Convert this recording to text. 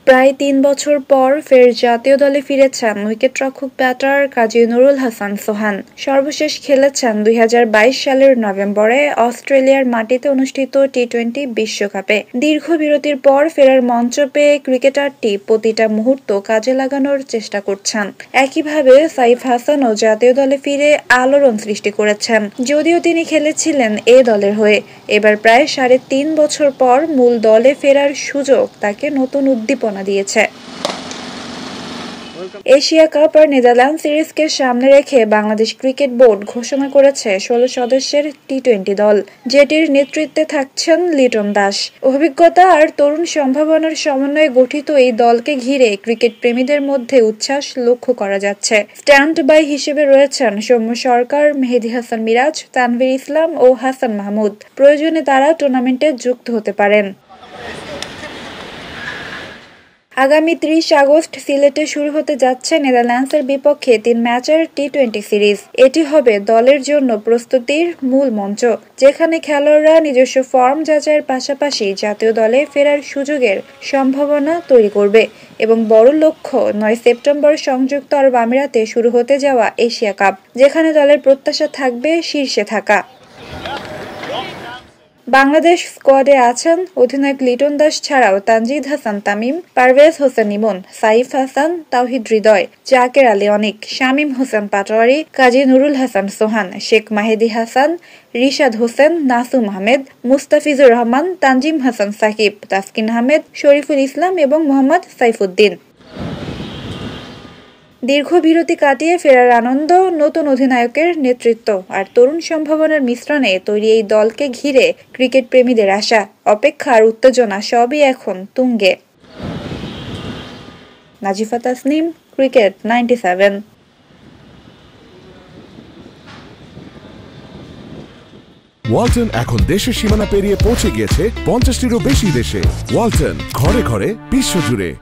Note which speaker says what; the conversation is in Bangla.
Speaker 1: প্রায় ৩ বছর পর ফের জাতীয় দলে ফিরেছেন উইকেটরক্ষক ব্যাটার কাজী নুরুল হাসান সোহান। সর্বশেষ খেলেছেন ২০২২ সালের নভেম্বরে অস্ট্রেলিয়ার মাটিতে অনুষ্ঠিত টি-২০ বিশ্বকাপে। দীর্ঘ বিরতির পর ফেরার মঞ্চ পেয়ে ক্রিকেটারটি প্রতিটা মুহূর্ত কাজে লাগানোর চেষ্টা করছেন। একইভাবে সাইফ হাসানও জাতীয় দলে ফিরে আলোড়ন সৃষ্টি করেছেন। যদিও তিনি খেলেছিলেন এ দলের হয়ে, এবার প্রায় ৩.৫ বছর পর মূল দলে ফেরার সুযোগ তাকে নতুন উদ্দীপনা দিয়েছে। এশিয়া কাপ আর নেদারল্যান্ড সিরিজকে সামনে রেখে বাংলাদেশ ক্রিকেট বোর্ড ঘোষণা করেছে ১৬ সদস্যের টি-২০ দল, যেটির নেতৃত্বে থাকছেন লিটন দাস। অভিজ্ঞতা আর তরুণ সম্ভাবনার সমন্বয়ে গঠিত এই দলকে ঘিরে ক্রিকেট প্রেমীদের মধ্যে উচ্ছ্বাস লক্ষ্য করা যাচ্ছে। স্ট্যান্ড বাই হিসেবে রয়েছেন সৌম্য সরকার, মেহেদী হাসান মিরাজ, তানভীর ইসলাম ও হাসান মাহমুদ। প্রয়োজনে তারা টুর্নামেন্টে যুক্ত হতে পারেন। আগামী ৩০ আগস্ট সিলেটে শুরু হতে যাচ্ছে নেদারল্যান্ডসের বিপক্ষে ৩ ম্যাচের টি-২০ সিরিজ। এটি হবে দলের জন্য প্রস্তুতির মূল মঞ্চ, যেখানে খেলোয়াড়রা নিজস্ব ফর্ম যাচাইয়ের পাশাপাশি জাতীয় দলে ফেরার সুযোগের সম্ভাবনা তৈরি করবে। এবং বড় লক্ষ্য ৯ সেপ্টেম্বর সংযুক্ত আরব আমিরাতে শুরু হতে যাওয়া এশিয়া কাপ, যেখানে দলের প্রত্যাশা থাকবে শীর্ষে থাকা। বাংলাদেশ স্কোয়াডে আছেন অধিনায়ক লিটন দাস ছাড়াও তানজিদ হাসান তামিম, পারভেজ হোসেন ইমন, সাইফ হাসান, তাওহিদ হৃদয়, জাকের আলী অনিক, শামীম হোসেন পাটোয়ারি, কাজী নুরুল হাসান সোহান, শেখ মাহেদী হাসান, রিশাদ হোসেন, নাসুম আহমেদ, মুস্তাফিজুর রহমান, তানজিম হাসান সাকিব, তাসকিন আহমেদ, শরীফুল ইসলাম এবং মোহাম্মদ সাইফুদ্দিন। দীর্ঘ বিরতি কাটিয়ে ফেরার আনন্দ, নতুন অধিনায়কের নেতৃত্ব আর তরুণ সম্ভাবনার মিশ্রণে তৈরি এই দলকে ঘিরে ক্রিকেট প্রেমীদের আশা, অপেক্ষা আর উত্তেজনা সবই এখন তুঙ্গে। নাজিফা তাসনিম, ক্রিকেট ৯৭।
Speaker 2: ওয়ালটন এখন দেশের সীমানা পেরিয়ে পৌঁছে গিয়েছে ৫০টিরও বেশি দেশে। ওয়ালটন, ঘরে ঘরে, বিশ্বজুড়ে।